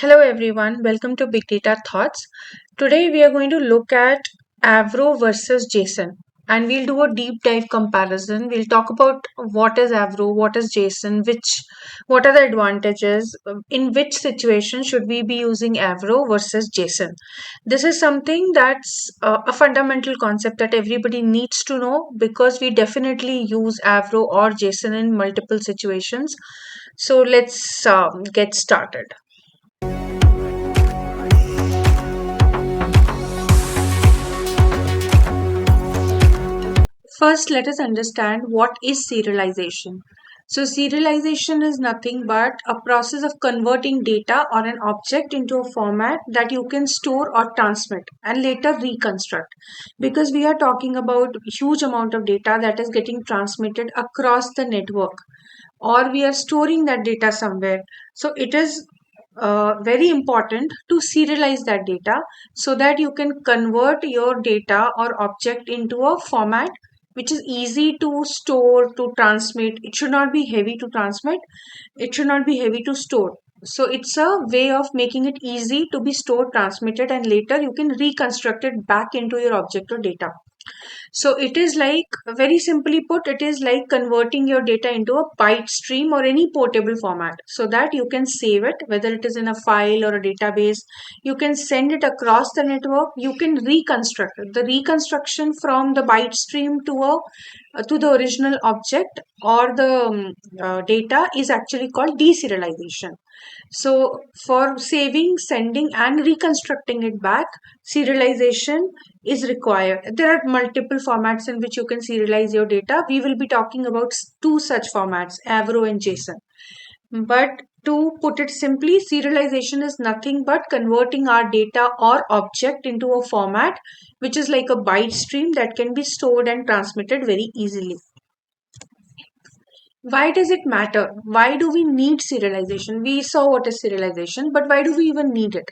Hello everyone, welcome to Big Data Thoughts. Today we are going to look at Avro versus Json and we'll do a deep dive comparison. We'll talk about what is Avro, what is Json, what are the advantages, in which situation should we be using Avro versus Json. This is something that's a fundamental concept that everybody needs to know because we definitely use Avro or Json in multiple situations. So let's get started. First, let us understand what is serialization. So, serialization is nothing but a process of converting data or an object into a format that you can store or transmit and later reconstruct. Because we are talking about huge amount of data that is getting transmitted across the network, or we are storing that data somewhere. So, it is very important to serialize that data so that you can convert your data or object into a format which is easy to store, to transmit. It should not be heavy to transmit, it should not be heavy to store. So it's a way of making it easy to be stored, transmitted, and later you can reconstruct it back into your object or data. So it is like, very simply put, it is like converting your data into a byte stream or any portable format so that you can save it, whether it is in a file or a database. You can send it across the network. You can reconstruct it. The reconstruction from the byte stream to the original object or the data is actually called deserialization. So, for saving, sending, and reconstructing it back, serialization is required. There are multiple formats in which you can serialize your data. We will be talking about two such formats, Avro and JSON. But to put it simply, serialization is nothing but converting our data or object into a format which is like a byte stream that can be stored and transmitted very easily. Why does it matter? Why do we need serialization? We saw what is serialization, but why do we even need it?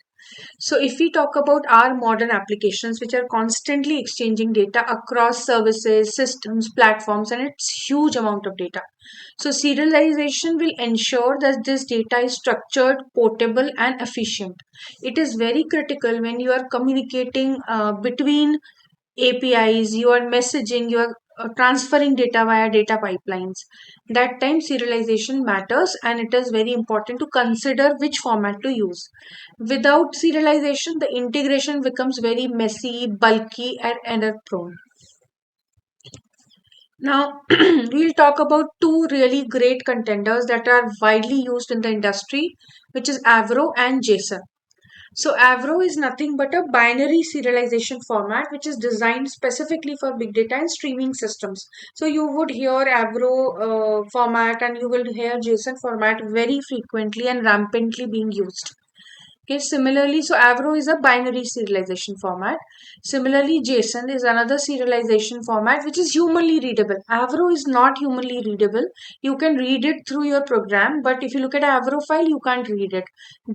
So, if we talk about our modern applications, which are constantly exchanging data across services, systems, platforms, and it's huge amount of data. So, serialization will ensure that this data is structured, portable, and efficient. It is very critical when you are communicating between APIs, you are messaging, you are transferring data via data pipelines. That time serialization matters and it is very important to consider which format to use. Without serialization, the integration becomes very messy, bulky, and error prone. Now, we'll talk about two really great contenders that are widely used in the industry, which is Avro and JSON. So Avro is nothing but a binary serialization format which is designed specifically for big data and streaming systems. So you would hear Avro format and you will hear JSON format very frequently and rampantly being used. Okay, similarly, so Avro is a binary serialization format. Similarly, JSON is another serialization format which is humanly readable. Avro is not humanly readable. You can read it through your program, but if you look at an Avro file, you can't read it.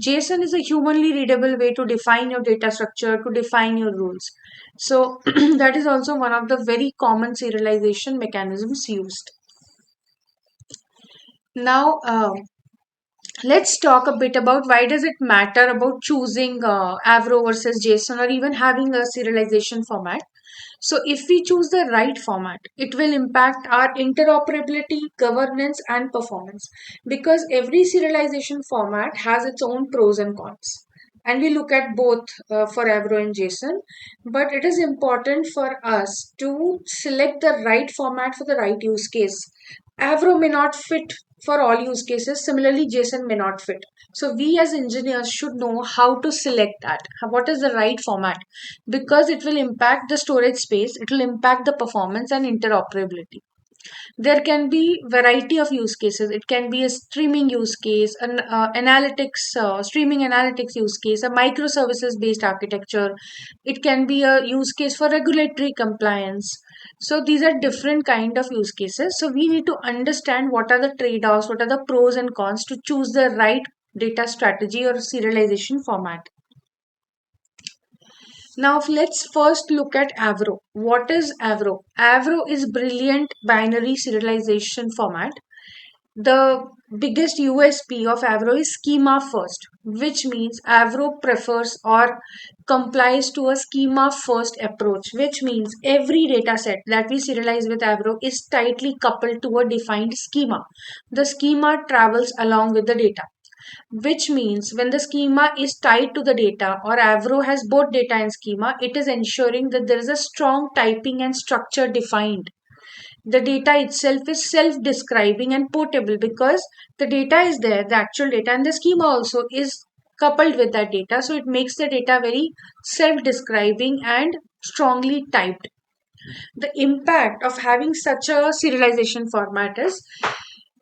JSON is a humanly readable way to define your data structure, to define your rules. So that is also one of the very common serialization mechanisms used. Now, let's talk a bit about why does it matter about choosing Avro versus JSON or even having a serialization format. So if we choose the right format, it will impact our interoperability, governance, and performance because every serialization format has its own pros and cons. And we look at both for Avro and JSON, but it is important for us to select the right format for the right use case. Avro may not fit for all use cases. Similarly, JSON may not fit. So we as engineers should know how to select that. What is the right format? Because it will impact the storage space, it will impact the performance and interoperability. There can be variety of use cases. It can be a streaming use case, an analytics, streaming analytics use case, a microservices based architecture. It can be a use case for regulatory compliance. So these are different kind of use cases. So we need to understand what are the trade-offs, what are the pros and cons to choose the right data strategy or serialization format. Now let's first look at Avro. What is Avro? Avro is brilliant binary serialization format. The biggest USP of Avro is schema first, which means Avro prefers or complies to a schema first approach, which means every data set that we serialize with Avro is tightly coupled to a defined schema. The schema travels along with the data, which means when the schema is tied to the data or Avro has both data and schema, it is ensuring that there is a strong typing and structure defined. The data itself is self-describing and portable because the data is there, the actual data, and the schema also is coupled with that data. So it makes the data very self-describing and strongly typed. The impact of having such a serialization format is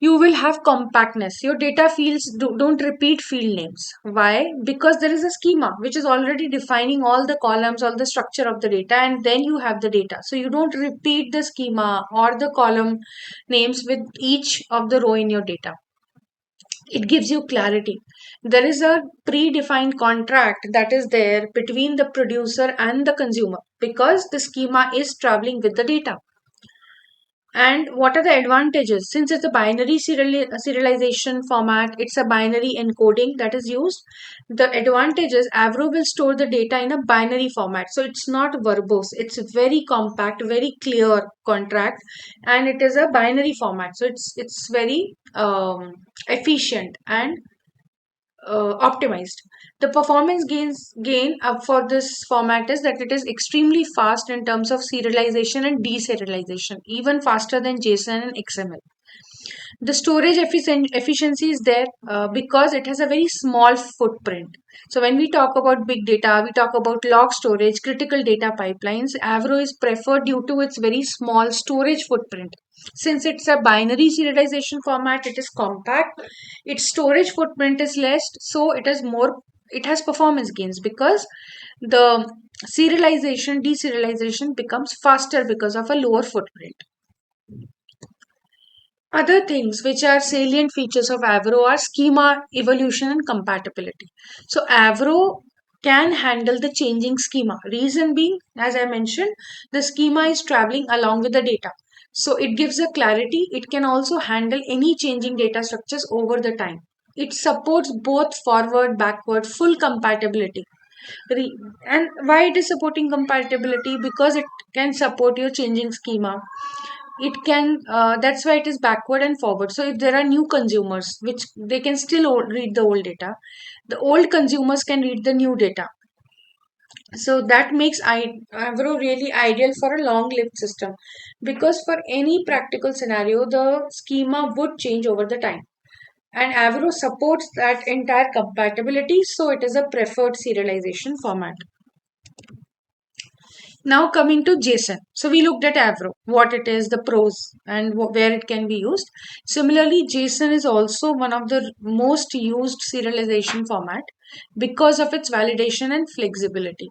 you will have compactness. Your data fields don't repeat field names. Why? Because there is a schema which is already defining all the columns, all the structure of the data, and then you have the data. So you don't repeat the schema or the column names with each of the row in your data. It gives you clarity. There is a predefined contract that is there between the producer and the consumer because the schema is traveling with the data. And what are the advantages? Since it's a binary serialization format, it's a binary encoding that is used. The advantages, Avro will store the data in a binary format. So it's not verbose. It's very compact, very clear contract, and it is a binary format. So it's very efficient and optimized. The performance gain for this format is that it is extremely fast in terms of serialization and deserialization, even faster than JSON and XML. The storage efficiency is there because it has a very small footprint. So when we talk about big data, we talk about log storage, critical data pipelines. Avro is preferred due to its very small storage footprint. Since it's a binary serialization format, it is compact. Its storage footprint is less, so it is more. It has performance gains because the serialization, deserialization becomes faster because of a lower footprint. Other things which are salient features of Avro are schema evolution and compatibility. So Avro can handle the changing schema. Reason being, as I mentioned, the schema is traveling along with the data. So it gives a clarity. It can also handle any changing data structures over the time. It supports both forward, backward, full compatibility. And why it is supporting compatibility? Because it can support your changing schema. It can that's why it is backward and forward. So if there are new consumers which they can still read the old data, the old consumers can read the new data. So that makes Avro really ideal for a long lived system because for any practical scenario the schema would change over the time, and Avro supports that entire compatibility, so it is a preferred serialization format. Now coming to JSON. So we looked at Avro, what it is, the pros, and where it can be used. Similarly, JSON is also one of the most used serialization format because of its validation and flexibility.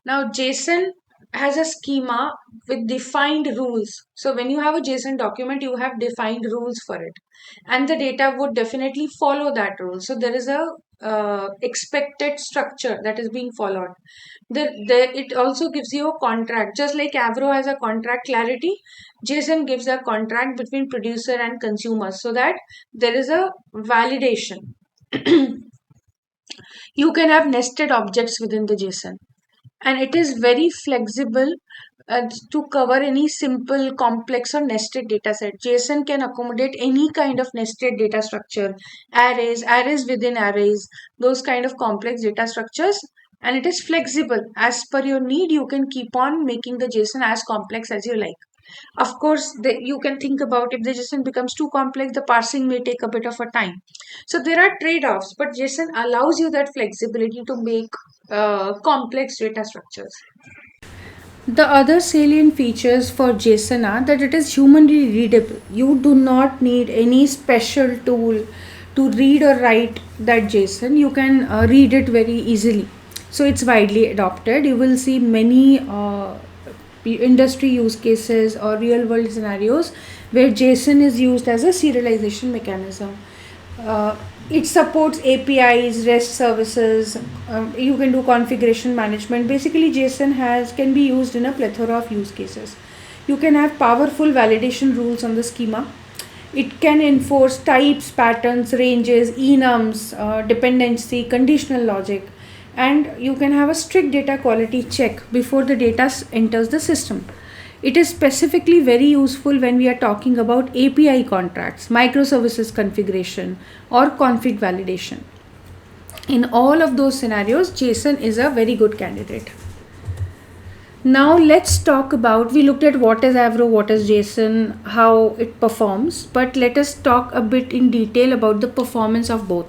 Now, JSON has a schema with defined rules. So when you have a JSON document, you have defined rules for it, and the data would definitely follow that rule. So there is a expected structure that is being followed. It also gives you a contract, just like Avro has a contract clarity. JSON gives a contract between producer and consumer, so that there is a validation. You can have nested objects within the JSON, and it is very flexible to cover any simple, complex, or nested data set. JSON can accommodate any kind of nested data structure, arrays within arrays, those kind of complex data structures, and it is flexible. As per your need, you can keep on making the JSON as complex as you like. Of course, you can think about if the JSON becomes too complex, the parsing may take a bit of a time. So there are trade-offs, but JSON allows you that flexibility to make complex data structures. The other salient features for JSON are that it is humanly readable. You do not need any special tool to read or write that JSON. You can read it very easily. So it's widely adopted. You will see many industry use cases or real world scenarios where JSON is used as a serialization mechanism. It supports APIs, REST services. You can do configuration management. Basically, JSON can be used in a plethora of use cases. You can have powerful validation rules on the schema. It can enforce types, patterns, ranges, enums, dependency, conditional logic, and you can have a strict data quality check before the data enters the system. It is specifically very useful when we are talking about API contracts, microservices configuration, or config validation. In all of those scenarios, JSON is a very good candidate. Now let's talk about, we looked at what is Avro, what is JSON, how it performs, but let us talk a bit in detail about the performance of both.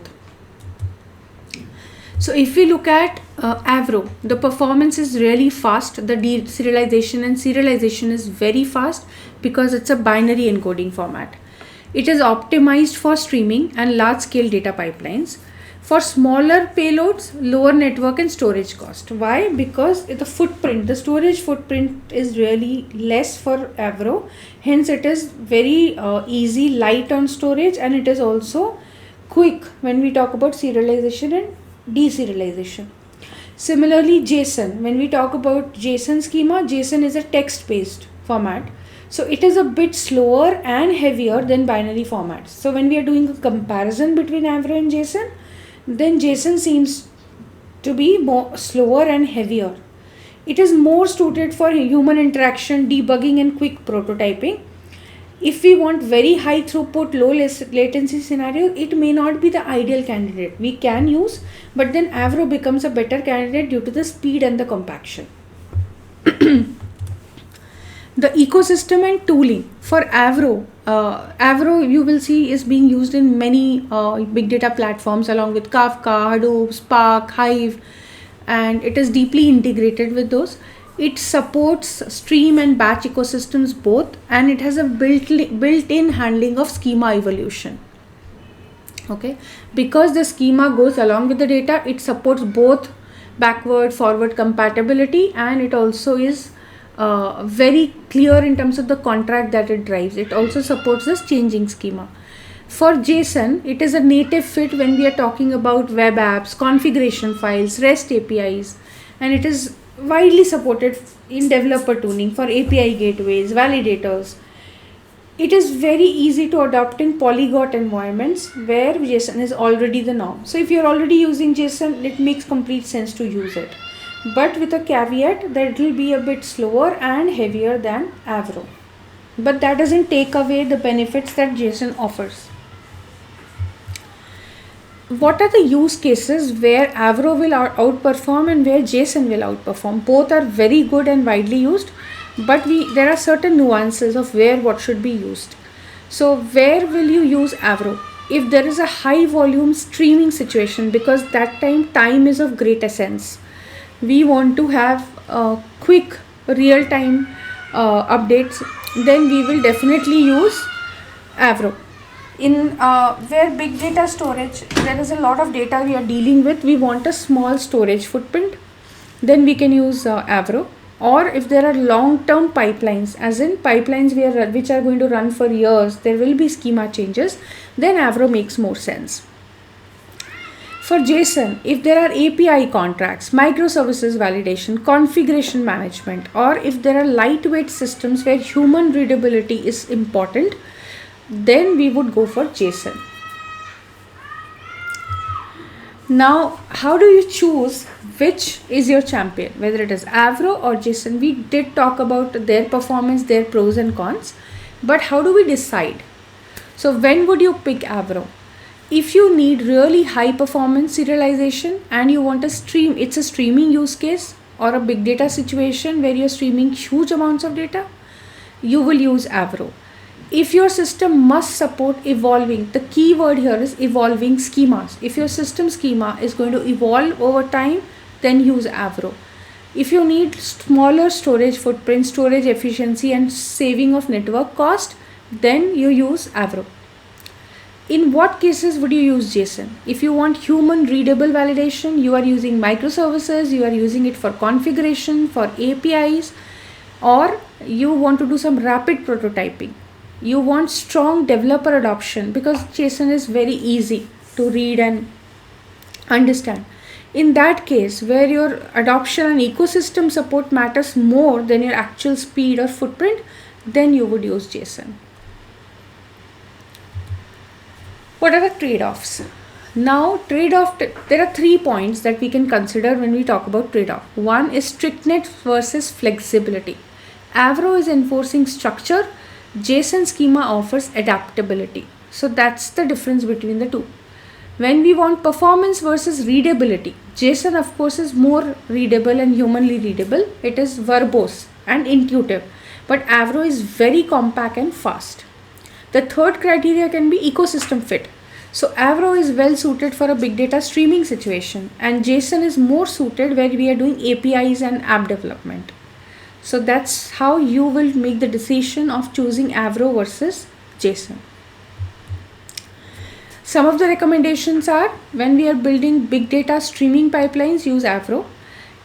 So if we look at Avro, the performance is really fast. The deserialization and serialization is very fast because it's a binary encoding format. It is optimized for streaming and large scale data pipelines. For smaller payloads, lower network and storage cost. Why? Because the storage footprint is really less for Avro. Hence it is very easy, light on storage, and it is also quick when we talk about serialization and deserialization. Similarly, JSON, when we talk about JSON schema, JSON is a text based format. So it is a bit slower and heavier than binary formats. So when we are doing a comparison between Avro and JSON, then JSON seems to be more slower and heavier. It is more suited for human interaction, debugging, and quick prototyping. If we want very high throughput, low latency scenario, it may not be the ideal candidate. We can use, but then Avro becomes a better candidate due to the speed and the compaction. The ecosystem and tooling for Avro. Avro, you will see, is being used in many big data platforms along with Kafka, Hadoop, Spark, Hive, and it is deeply integrated with those. It supports stream and batch ecosystems both, and it has a built-in handling of schema evolution. Okay, because the schema goes along with the data, it supports both backward, forward compatibility, and it also is very clear in terms of the contract that it drives. It also supports this changing schema. For JSON, it is a native fit when we are talking about web apps, configuration files, REST APIs, and it is widely supported in developer tuning for API gateways, validators. It is very easy to adopt in polyglot environments where JSON is already the norm. So if you're already using JSON, it makes complete sense to use it. But with a caveat that it will be a bit slower and heavier than Avro. But that doesn't take away the benefits that JSON offers. What are the use cases where Avro will outperform and where JSON will outperform? Both are very good and widely used, but there are certain nuances of where what should be used. So where will you use Avro? If there is a high volume streaming situation, because that time is of great essence. We want to have quick real time updates, then we will definitely use Avro. In where big data storage, there is a lot of data we are dealing with, we want a small storage footprint, then we can use Avro. Or if there are long term pipelines, as in pipelines which are going to run for years, there will be schema changes, then Avro makes more sense. For JSON, if there are API contracts, microservices validation, configuration management, or if there are lightweight systems where human readability is important, then we would go for JSON. Now, how do you choose which is your champion, whether it is Avro or JSON? We did talk about their performance, their pros and cons, but how do we decide? So when would you pick Avro? If you need really high performance serialization and you want it's a streaming use case or a big data situation where you're streaming huge amounts of data, you will use Avro. If your system must support evolving, the key word here is evolving schemas. If your system schema is going to evolve over time, then use Avro. If you need smaller storage footprint, storage efficiency, and saving of network cost, then you use Avro. In what cases would you use JSON? If you want human readable validation, you are using microservices, you are using it for configuration, for APIs, or you want to do some rapid prototyping. You want strong developer adoption because JSON is very easy to read and understand. In that case, where your adoption and ecosystem support matters more than your actual speed or footprint, then you would use JSON. What are the trade-offs? Now, there are 3 points that we can consider when we talk about trade-off. One is strictness versus flexibility. Avro is enforcing structure, JSON schema offers adaptability. So that's the difference between the two. When we want performance versus readability, JSON of course is more readable and humanly readable. It is verbose and intuitive, but Avro is very compact and fast. The third criteria can be ecosystem fit. So Avro is well suited for a big data streaming situation, and JSON is more suited where we are doing APIs and app development. So that's how you will make the decision of choosing Avro versus JSON. Some of the recommendations are, when we are building big data streaming pipelines, use Avro.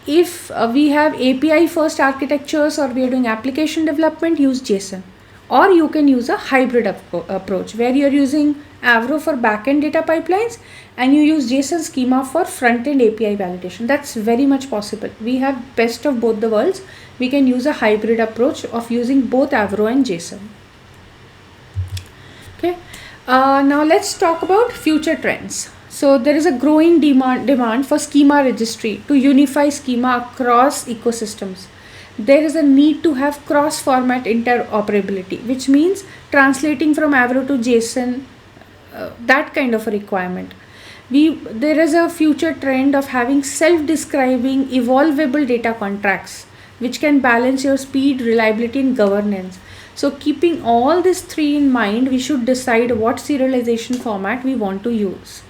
If we have API first architectures or we are doing application development, use JSON. Or you can use a hybrid approach where you are using Avro for backend data pipelines and you use JSON schema for front-end API validation. That's very much possible. We have best of both the worlds. We can use a hybrid approach of using both Avro and JSON. Okay. Now let's talk about future trends. So there is a growing demand for schema registry to unify schema across ecosystems. There is a need to have cross-format interoperability, which means translating from Avro to JSON, that kind of a requirement. There is a future trend of having self-describing evolvable data contracts, which can balance your speed, reliability, and governance. So keeping all these 3 in mind, we should decide what serialization format we want to use.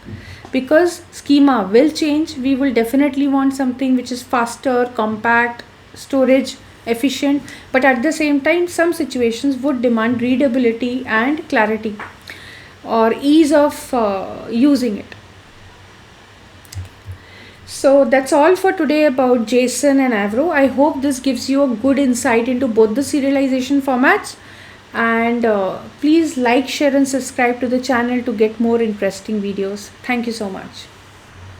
Because schema will change, we will definitely want something which is faster, compact, storage efficient, but at the same time some situations would demand readability and clarity or ease of using it. So that's all for today about JSON and Avro. I hope this gives you a good insight into both the serialization formats, and please like, share and subscribe to the channel to get more interesting videos. Thank you so much.